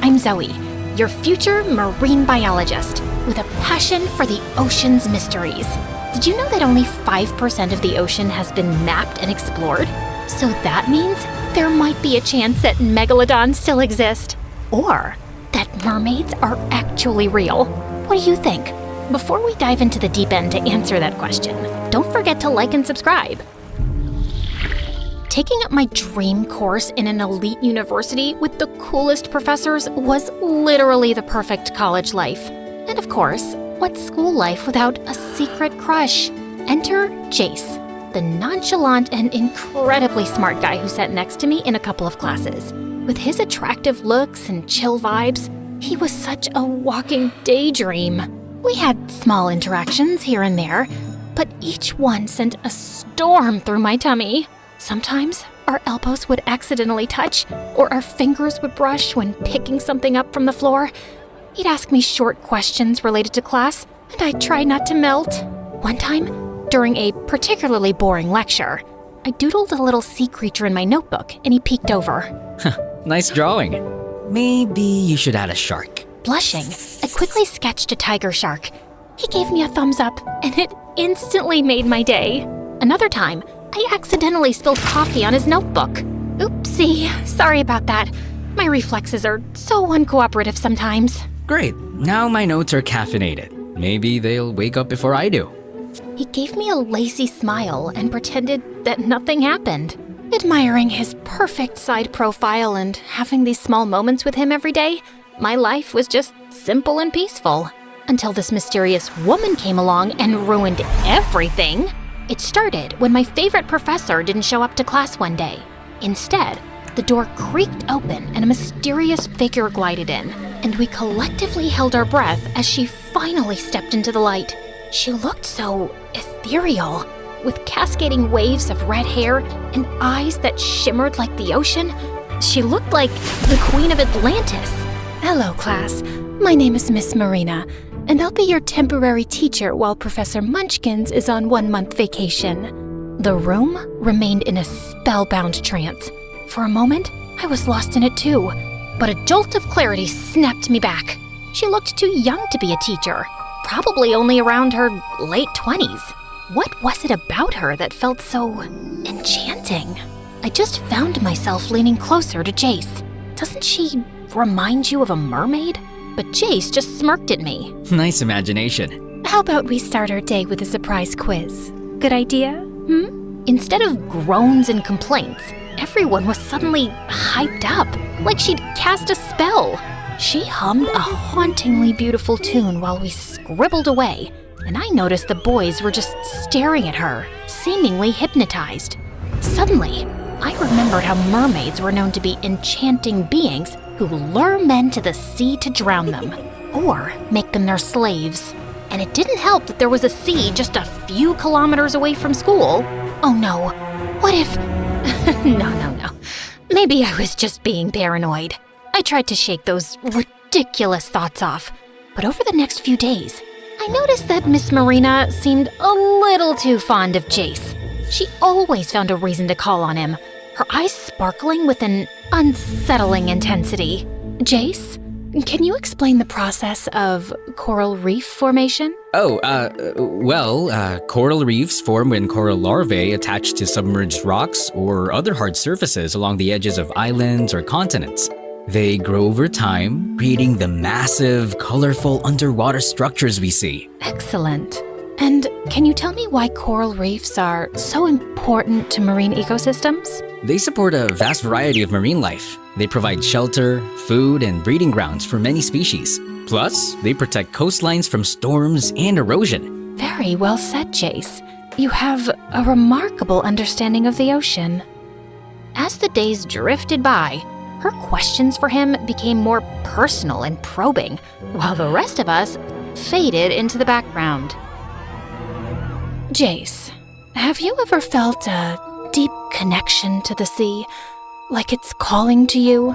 I'm Zoe, your future marine biologist with a passion for the ocean's mysteries. Did you know that only 5% of the ocean has been mapped and explored? So that means there might be a chance that megalodons still exist, or that mermaids are actually real. What do you think? Before we dive into the deep end to answer that question, don't forget to like and subscribe. Taking up my dream course in an elite university with the coolest professors was literally the perfect college life. And of course, what's school life without a secret crush? Enter Jace, the nonchalant and incredibly smart guy who sat next to me in a couple of classes. With his attractive looks and chill vibes, he was such a walking daydream. We had small interactions here and there, but each one sent a storm through my tummy. Sometimes our elbows would accidentally touch, or our fingers would brush when picking something up from the floor. He'd ask me short questions related to class, and I'd try not to melt. One time, during a particularly boring lecture, I doodled a little sea creature in my notebook, and he peeked over. Nice drawing. Maybe you should add a shark. Blushing, I quickly sketched a tiger shark. He gave me a thumbs up, and it instantly made my day. Another time, I accidentally spilled coffee on his notebook. Oopsie, sorry about that. My reflexes are so uncooperative sometimes. Great, now my notes are caffeinated. Maybe they'll wake up before I do. He gave me a lazy smile and pretended that nothing happened. Admiring his perfect side profile and having these small moments with him every day, my life was just simple and peaceful. Until this mysterious woman came along and ruined everything. It started when my favorite professor didn't show up to class one day. Instead, the door creaked open and a mysterious figure glided in, and we collectively held our breath as she finally stepped into the light. She looked so ethereal, with cascading waves of red hair and eyes that shimmered like the ocean. She looked like the Queen of Atlantis. Hello, class. My name is Miss Marina, and I'll be your temporary teacher while Professor Munchkins is on 1-month vacation. The room remained in a spellbound trance. For a moment, I was lost in it too, but a jolt of clarity snapped me back. She looked too young to be a teacher, probably only around her late 20s. What was it about her that felt so enchanting? I just found myself leaning closer to Jace. Doesn't she remind you of a mermaid? But Jace just smirked at me. Nice imagination. How about we start our day with a surprise quiz? Good idea? Instead of groans and complaints, everyone was suddenly hyped up, like she'd cast a spell. She hummed a hauntingly beautiful tune while we scribbled away, and I noticed the boys were just staring at her, seemingly hypnotized. Suddenly, I remembered how mermaids were known to be enchanting beings who lure men to the sea to drown them, or make them their slaves. And it didn't help that there was a sea just a few kilometers away from school. Oh no, what if... No. Maybe I was just being paranoid. I tried to shake those ridiculous thoughts off. But over the next few days, I noticed that Miss Marina seemed a little too fond of Jace. She always found a reason to call on him, her eyes sparkling with an unsettling intensity. Jace, can you explain the process of coral reef formation? Coral reefs form when coral larvae attach to submerged rocks or other hard surfaces along the edges of islands or continents. They grow over time, creating the massive, colorful underwater structures we see. Excellent. And can you tell me why coral reefs are so important to marine ecosystems? They support a vast variety of marine life. They provide shelter, food, and breeding grounds for many species. Plus, they protect coastlines from storms and erosion. Very well said, Jace. You have a remarkable understanding of the ocean. As the days drifted by, her questions for him became more personal and probing, while the rest of us faded into the background. Jace, have you ever felt a deep connection to the sea, like it's calling to you?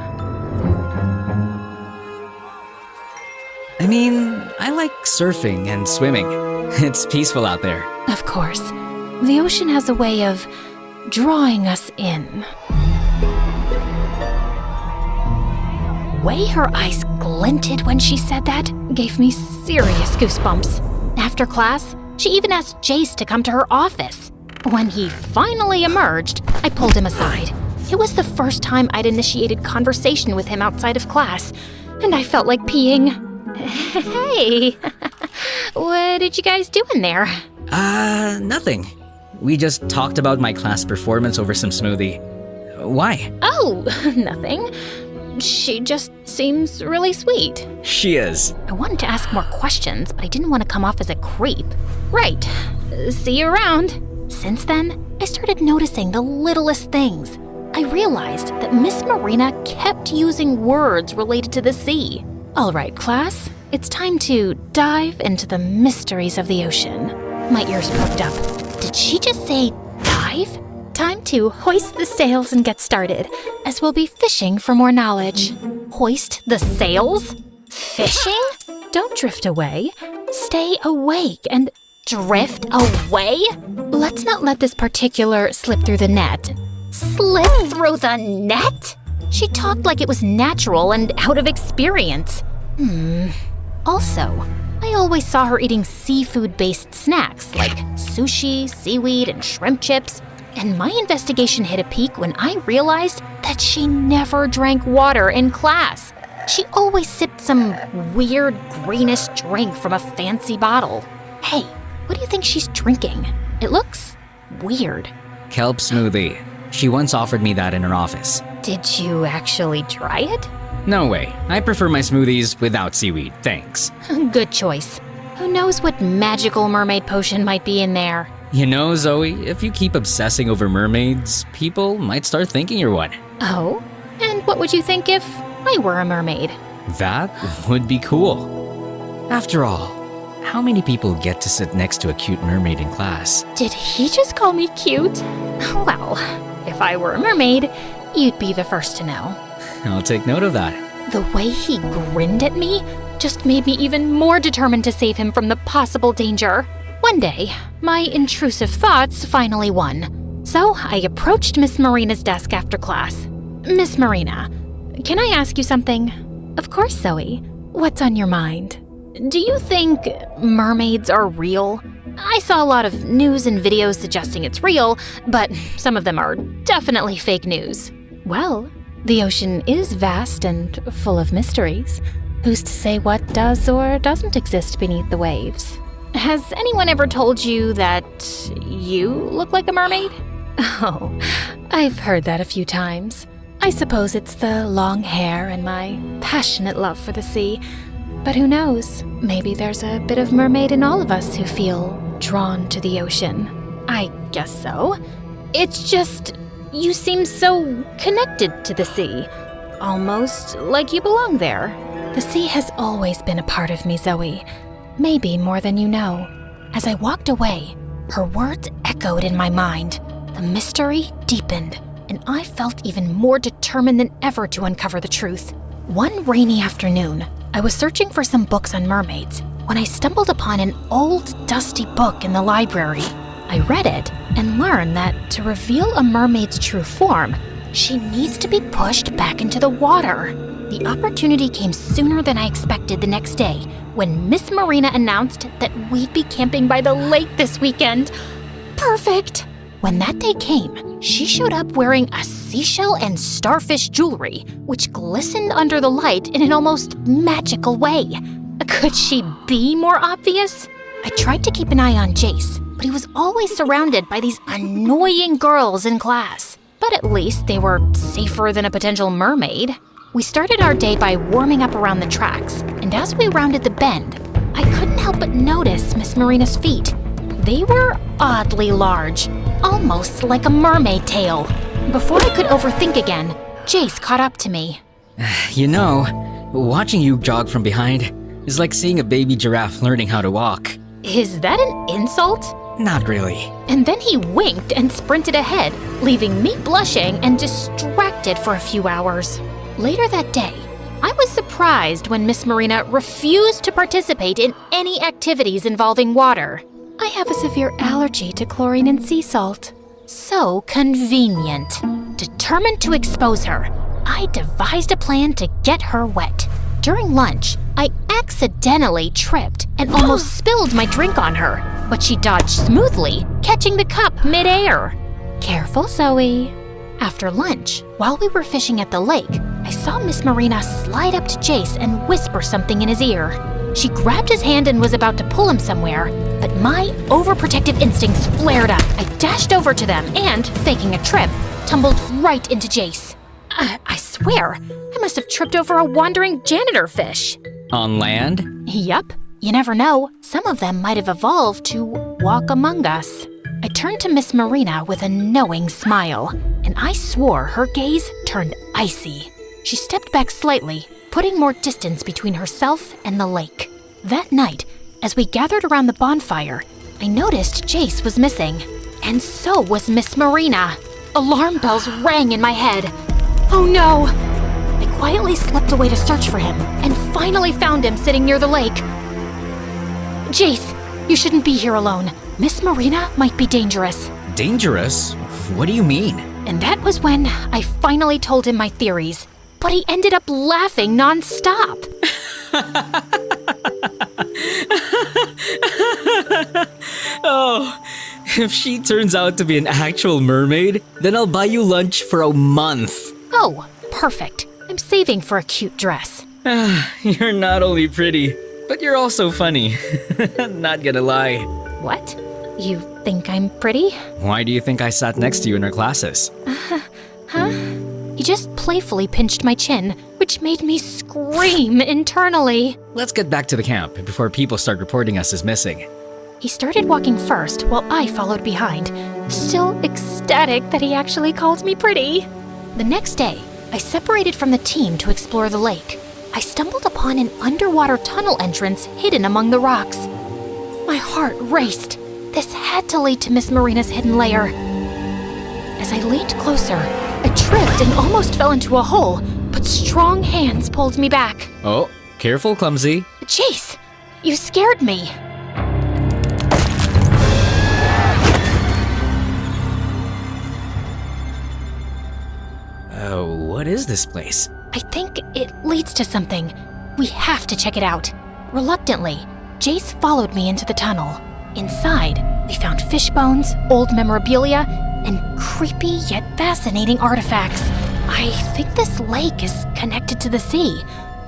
I mean, I like surfing and swimming. It's peaceful out there. Of course. The ocean has a way of drawing us in. way her eyes glinted when she said that gave me serious goosebumps. After class, she even asked Jace to come to her office. When he finally emerged, I pulled him aside. It was the first time I'd initiated conversation with him outside of class, and I felt like peeing. Hey, what did you guys do in there? Nothing. We just talked about my class performance over some smoothie. Why? Oh, nothing. She just seems really sweet. She is. I wanted to ask more questions, but I didn't want to come off as a creep. Right. See you around. Since then, I started noticing the littlest things. I realized that Miss Marina kept using words related to the sea. All right, class, it's time to dive into the mysteries of the ocean. My ears perked up. Did she just say dive? Time to hoist the sails and get started, as we'll be fishing for more knowledge. Hoist the sails? Fishing? Don't drift away. Stay awake and drift away? Let's not let this particular slip through the net. Slip through the net? She talked like it was natural and out of experience. Also, I always saw her eating seafood-based snacks like sushi, seaweed, and shrimp chips. And my investigation hit a peak when I realized that she never drank water in class. She always sipped some weird greenish drink from a fancy bottle. Hey, what do you think she's drinking? It looks weird. Kelp smoothie. She once offered me that in her office. Did you actually try it? No way. I prefer my smoothies without seaweed, thanks. Good choice. Who knows what magical mermaid potion might be in there? You know, Zoe, if you keep obsessing over mermaids, people might start thinking you're one. Oh? And what would you think if I were a mermaid? That would be cool. After all, how many people get to sit next to a cute mermaid in class? Did he just call me cute? Well, if I were a mermaid, you'd be the first to know. I'll take note of that. The way he grinned at me just made me even more determined to save him from the possible danger. One day, my intrusive thoughts finally won. So I approached Miss Marina's desk after class. Miss Marina, can I ask you something? Of course, Zoe. What's on your mind? Do you think mermaids are real? I saw a lot of news and videos suggesting it's real, but some of them are definitely fake news. Well, the ocean is vast and full of mysteries. Who's to say what does or doesn't exist beneath the waves? Has anyone ever told you that you look like a mermaid? Oh, I've heard that a few times. I suppose it's the long hair and my passionate love for the sea. But who knows? Maybe there's a bit of mermaid in all of us who feel drawn to the ocean. I guess so. It's just, you seem so connected to the sea. Almost like you belong there. The sea has always been a part of me, Zoe. Maybe more than you know. As I walked away, her words echoed in my mind. The mystery deepened, and I felt even more determined than ever to uncover the truth. One rainy afternoon, I was searching for some books on mermaids when I stumbled upon an old, dusty book in the library. I read it and learned that to reveal a mermaid's true form, she needs to be pushed back into the water. The opportunity came sooner than I expected the next day when Miss Marina announced that we'd be camping by the lake this weekend. Perfect! When that day came, she showed up wearing a seashell and starfish jewelry, which glistened under the light in an almost magical way. Could she be more obvious? I tried to keep an eye on Jace, but he was always surrounded by these annoying girls in class. But at least they were safer than a potential mermaid. We started our day by warming up around the tracks, and as we rounded the bend, I couldn't help but notice Miss Marina's feet. They were oddly large, almost like a mermaid tail. Before I could overthink again, Jace caught up to me. You know, watching you jog from behind is like seeing a baby giraffe learning how to walk. Is that an insult? Not really. And then he winked and sprinted ahead, leaving me blushing and distracted for a few hours. Later that day, I was surprised when Miss Marina refused to participate in any activities involving water. I have a severe allergy to chlorine and sea salt. So convenient. Determined to expose her, I I devised a plan to get her wet. During lunch, I accidentally tripped and almost spilled my drink on her, but she dodged smoothly, catching the cup midair. Careful, Zoe. After lunch, while we were fishing at the lake, I saw Miss Marina slide up to Jace and whisper something in his ear. She grabbed his hand and was about to pull him somewhere, but my overprotective instincts flared up. I dashed over to them and, faking a trip, tumbled right into Jace. I swear, I must have tripped over a wandering janitor fish. On land? Yup. You never know, some of them might have evolved to walk among us. I turned to Miss Marina with a knowing smile, and I swore her gaze turned icy. She stepped back slightly, putting more distance between herself and the lake. That night, as we gathered around the bonfire, I noticed Jace was missing, and so was Miss Marina. Alarm bells rang in my head. Oh no! I quietly slipped away to search for him, and finally found him sitting near the lake. Jace, you shouldn't be here alone. Miss Marina might be dangerous. Dangerous? What do you mean? And that was when I finally told him my theories. But he ended up laughing nonstop. Oh, if she turns out to be an actual mermaid, then I'll buy you lunch for a month. Oh, perfect. I'm saving for a cute dress. You're not only pretty, but you're also funny. Not gonna lie. What? You think I'm pretty? Why do you think I sat next to you in our classes? Huh? He just playfully pinched my chin, which made me scream internally. Let's get back to the camp before people start reporting us as missing. He started walking first while I followed behind, still ecstatic that he actually called me pretty. The next day, I separated from the team to explore the lake. I stumbled upon an underwater tunnel entrance hidden among the rocks. My heart raced. This had to lead to Miss Marina's hidden lair. As I leaned closer, I tripped and almost fell into a hole, but strong hands pulled me back. Oh, careful, clumsy. Jace, you scared me. What is this place? I think it leads to something. We have to check it out. Reluctantly, Jace followed me into the tunnel. Inside, we found fish bones, old memorabilia, and creepy yet fascinating artifacts. I think this lake is connected to the sea.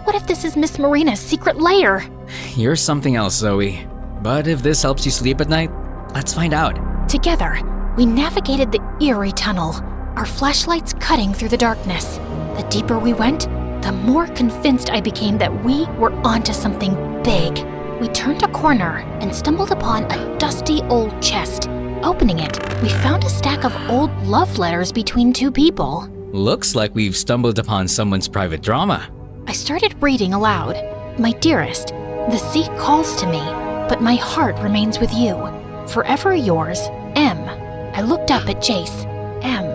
What if this is Miss Marina's secret lair? You're something else, Zoe. But if this helps you sleep at night, let's find out. Together, we navigated the eerie tunnel, our flashlights cutting through the darkness. The deeper we went, the more convinced I became that we were onto something big. We turned a corner and stumbled upon a dusty old chest. Opening it, we found a stack of old love letters between two people. Looks like we've stumbled upon someone's private drama. I started reading aloud. My dearest, the sea calls to me, but my heart remains with you. Forever yours, M. I looked up at Jace. M.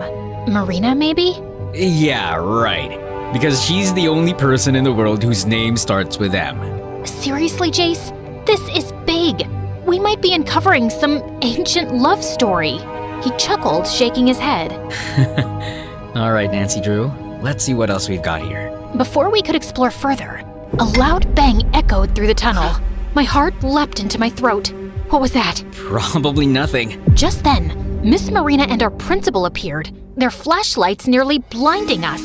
Marina, maybe? Yeah, right. Because she's the only person in the world whose name starts with M. Seriously, Jace? This is big. We might be uncovering some ancient love story. He chuckled, shaking his head. All right, Nancy Drew. Let's see what else we've got here. Before we could explore further, a loud bang echoed through the tunnel. My heart leapt into my throat. What was that? Probably nothing. Just then, Miss Marina and our principal appeared, their flashlights nearly blinding us.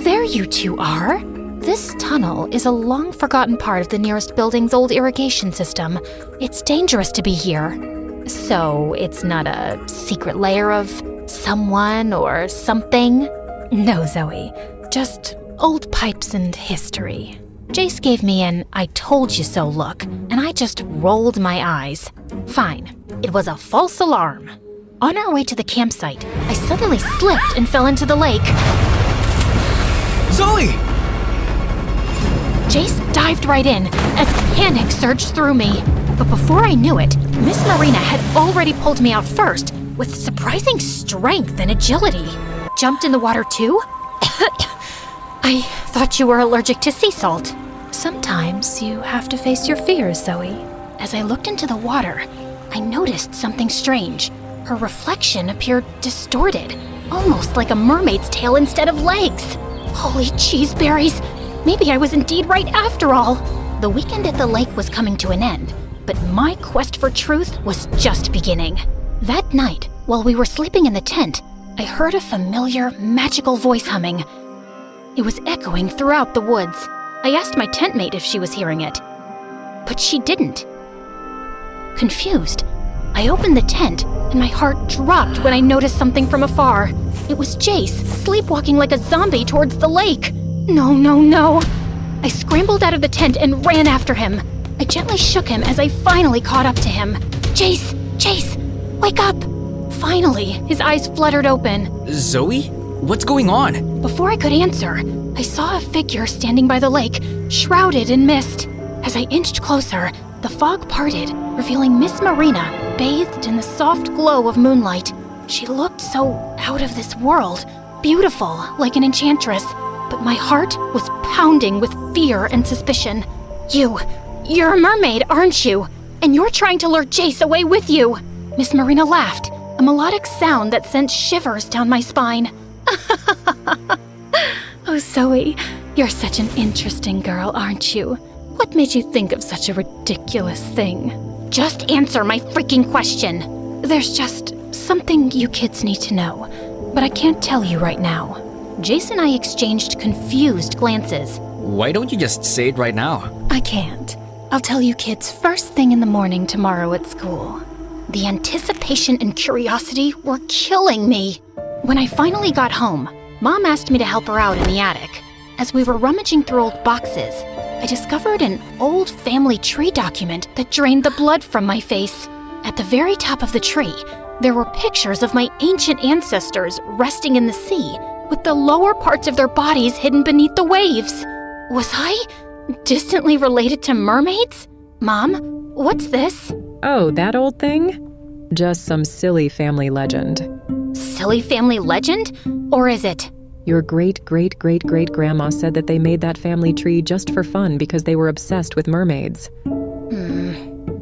There you two are. This tunnel is a long-forgotten part of the nearest building's old irrigation system. It's dangerous to be here. So, it's not a secret lair of someone or something? No, Zoe. Just old pipes and history. Jace gave me an I told you so look, and I just rolled my eyes. Fine. It was a false alarm. On our way to the campsite, I suddenly slipped and fell into the lake. Zoe! Jace dived right in as panic surged through me. But before I knew it, Miss Marina had already pulled me out first with surprising strength and agility. Jumped in the water too? I thought you were allergic to sea salt. Sometimes you have to face your fears, Zoe. As I looked into the water, I noticed something strange. Her reflection appeared distorted, almost like a mermaid's tail instead of legs. Holy cheeseberries! Maybe I was indeed right after all. The weekend at the lake was coming to an end, but my quest for truth was just beginning. That night, while we were sleeping in the tent, I heard a familiar, magical voice humming. It was echoing throughout the woods. I asked my tent mate if she was hearing it, but she didn't. Confused, I opened the tent, and my heart dropped when I noticed something from afar. It was Jace, sleepwalking like a zombie towards the lake. No, no, no. I scrambled out of the tent and ran after him. I gently shook him as I finally caught up to him. Jace, Jace, wake up! Finally, his eyes fluttered open. Zoe? What's going on? Before I could answer, I saw a figure standing by the lake, shrouded in mist. As I inched closer, the fog parted, revealing Miss Marina, bathed in the soft glow of moonlight. She looked so out of this world, beautiful like an enchantress, but my heart was pounding with fear and suspicion. You're a mermaid, aren't you? And you're trying to lure Jace away with you. Miss Marina laughed, a melodic sound that sent shivers down my spine. Oh, Zoe, you're such an interesting girl, aren't you? What made you think of such a ridiculous thing? Just answer my freaking question. There's just something you kids need to know, but I can't tell you right now. Jace and I exchanged confused glances. Why don't you just say it right now? I can't. I'll tell you kids first thing in the morning tomorrow at school. The anticipation and curiosity were killing me. When I finally got home, Mom asked me to help her out in the attic. As we were rummaging through old boxes, I discovered an old family tree document that drained the blood from my face. At the very top of the tree, there were pictures of my ancient ancestors resting in the sea, with the lower parts of their bodies hidden beneath the waves. Was I distantly related to mermaids? Mom, what's this? Oh, that old thing? Just some silly family legend. Silly family legend? Or is it? Your great-great-great-great-grandma said that they made that family tree just for fun because they were obsessed with mermaids.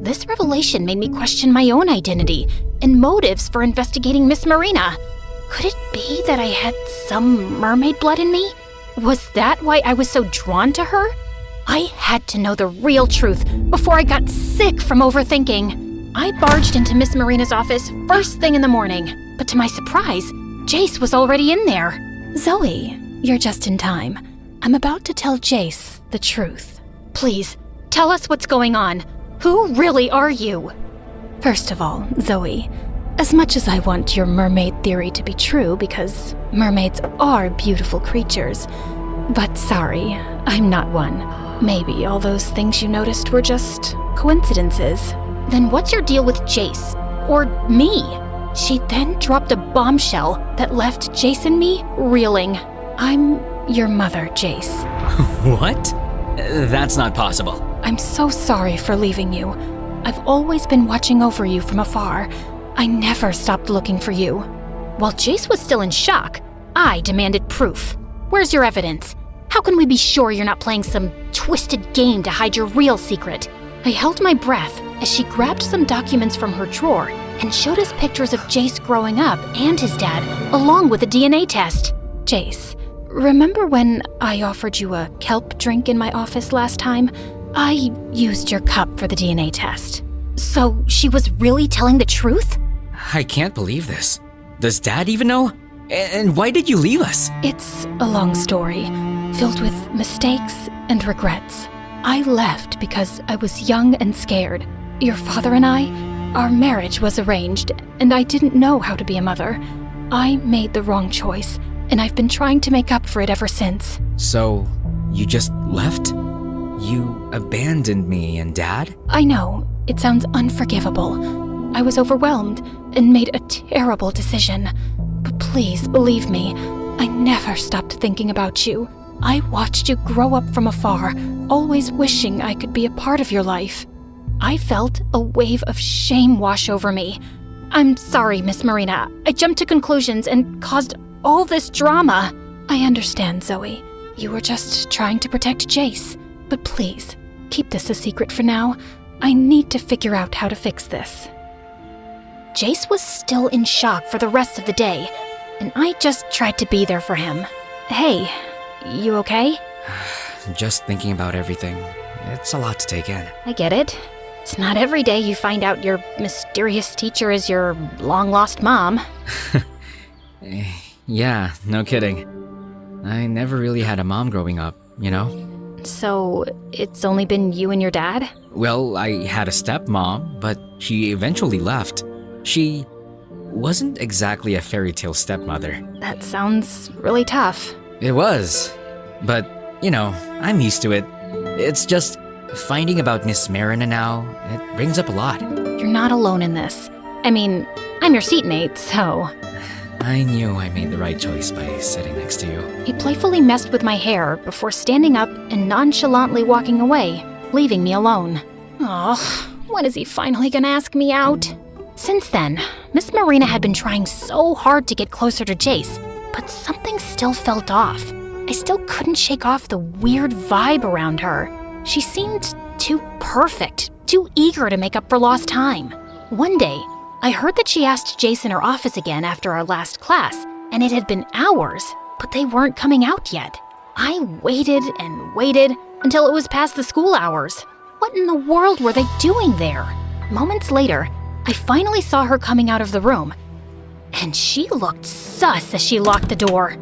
This revelation made me question my own identity and motives for investigating Miss Marina. Could it be that I had some mermaid blood in me? Was that why I was so drawn to her? I had to know the real truth before I got sick from overthinking. I barged into Miss Marina's office first thing in the morning, but to my surprise, Jace was already in there. Zoe, you're just in time. I'm about to tell Jace the truth. Please, tell us what's going on. Who really are you? First of all, Zoe, as much as I want your mermaid theory to be true because mermaids are beautiful creatures, but sorry, I'm not one. Maybe all those things you noticed were just coincidences. Then what's your deal with Jace? Or me? She then dropped a bombshell that left Jace and me reeling. I'm your mother, Jace. What? That's not possible. I'm so sorry for leaving you. I've always been watching over you from afar. I never stopped looking for you. While Jace was still in shock, I demanded proof. Where's your evidence? How can we be sure you're not playing some twisted game to hide your real secret? I held my breath as she grabbed some documents from her drawer and showed us pictures of Jace growing up and his dad, along with a DNA test. Jace, remember when I offered you a kelp drink in my office last time? I used your cup for the DNA test. So she was really telling the truth? I can't believe this. Does Dad even know? And why did you leave us? It's a long story, filled with mistakes and regrets. I left because I was young and scared. Your father and I, our marriage was arranged, and I didn't know how to be a mother. I made the wrong choice, and I've been trying to make up for it ever since. So, you just left? You abandoned me and Dad? I know, it sounds unforgivable. I was overwhelmed and made a terrible decision. But please believe me, I never stopped thinking about you. I watched you grow up from afar, always wishing I could be a part of your life. I felt a wave of shame wash over me. I'm sorry, Miss Marina. I jumped to conclusions and caused all this drama. I understand, Zoe. You were just trying to protect Jace. But please, keep this a secret for now. I need to figure out how to fix this. Jace was still in shock for the rest of the day, and I just tried to be there for him. Hey, You okay? Just thinking about everything. It's a lot to take in. I get it. It's not every day you find out your mysterious teacher is your long-lost mom. Yeah, no kidding. I never really had a mom growing up, you know? So, it's only been you and your dad? Well, I had a stepmom, but she eventually left. She wasn't exactly a fairy tale stepmother. That sounds really tough. It was. But, you know, I'm used to it. It's just finding about Miss Marina now, it brings up a lot. You're not alone in this. I mean, I'm your seatmate, so... I knew I made the right choice by sitting next to you. He playfully messed with my hair before standing up and nonchalantly walking away, leaving me alone. Oh, when is he finally gonna ask me out? Since then, Miss Marina had been trying so hard to get closer to Jace, but something still felt off. I still couldn't shake off the weird vibe around her. She seemed too perfect, too eager to make up for lost time. One day, I heard that she asked Jace in her office again after our last class, and it had been hours, but they weren't coming out yet. I waited and waited until it was past the school hours. What in the world were they doing there? Moments later, I finally saw her coming out of the room, and she looked sus as she locked the door.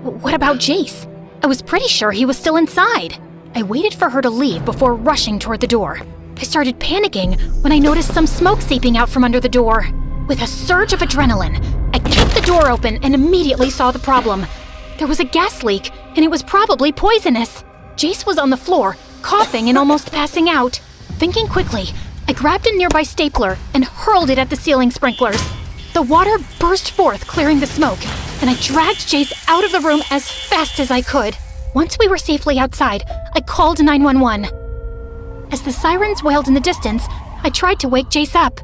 What about Jace? I was pretty sure he was still inside. I waited for her to leave before rushing toward the door. I started panicking when I noticed some smoke seeping out from under the door. With a surge of adrenaline, I kicked the door open and immediately saw the problem. There was a gas leak, and it was probably poisonous. Jace was on the floor, coughing and almost passing out. Thinking quickly, I grabbed a nearby stapler and hurled it at the ceiling sprinklers. The water burst forth, clearing the smoke, and I dragged Jace out of the room as fast as I could. Once we were safely outside, I called 911. As the sirens wailed in the distance, I tried to wake Jace up.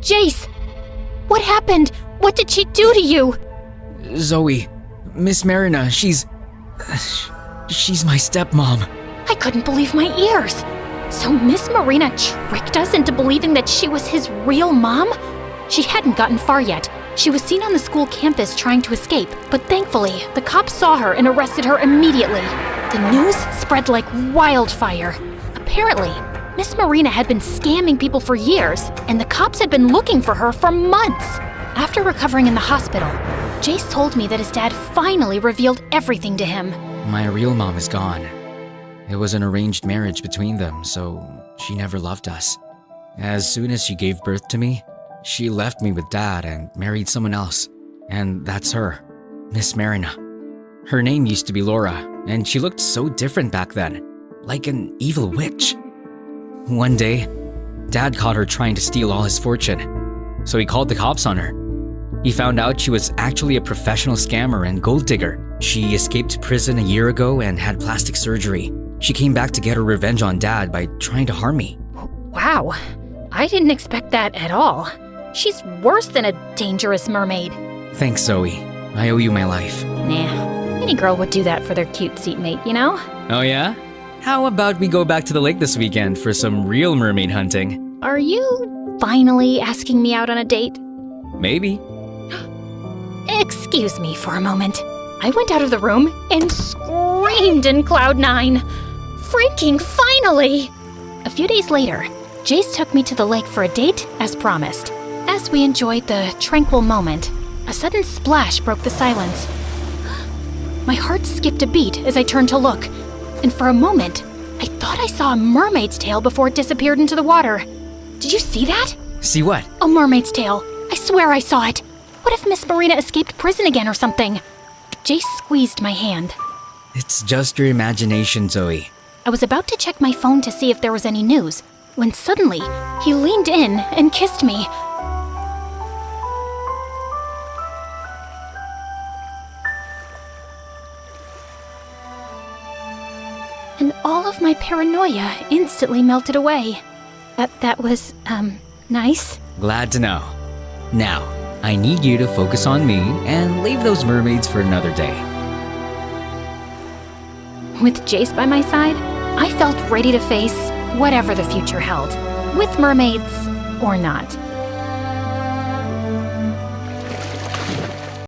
Jace! What happened? What did she do to you? Zoe, Miss Marina, she's my stepmom. I couldn't believe my ears. So Miss Marina tricked us into believing that she was his real mom? She hadn't gotten far yet. She was seen on the school campus trying to escape, but thankfully, the cops saw her and arrested her immediately. The news spread like wildfire. Apparently, Miss Marina had been scamming people for years, and the cops had been looking for her for months. After recovering in the hospital, Jace told me that his dad finally revealed everything to him. My real mom is gone. It was an arranged marriage between them, so she never loved us. As soon as she gave birth to me, she left me with Dad and married someone else. And that's her, Miss Marina. Her name used to be Laura, and she looked so different back then, like an evil witch. One day, Dad caught her trying to steal all his fortune, so he called the cops on her. He found out she was actually a professional scammer and gold digger. She escaped prison a year ago and had plastic surgery. She came back to get her revenge on Dad by trying to harm me. Wow, I didn't expect that at all. She's worse than a dangerous mermaid. Thanks, Zoe. I owe you my life. Nah, any girl would do that for their cute seatmate, you know? Oh yeah? How about we go back to the lake this weekend for some real mermaid hunting? Are you finally asking me out on a date? Maybe. Excuse me for a moment. I went out of the room and screamed in Cloud 9. Freaking finally! A few days later, Jace took me to the lake for a date, as promised. As we enjoyed the tranquil moment, a sudden splash broke the silence. My heart skipped a beat as I turned to look, and for a moment, I thought I saw a mermaid's tail before it disappeared into the water. Did you see that? See what? A mermaid's tail. I swear I saw it. What if Miss Marina escaped prison again or something? Jace squeezed my hand. It's just your imagination, Zoe. I was about to check my phone to see if there was any news, when suddenly, he leaned in and kissed me. And all of my paranoia instantly melted away. That was, nice. Glad to know. Now, I need you to focus on me and leave those mermaids for another day. With Jace by my side, I felt ready to face whatever the future held, with mermaids or not.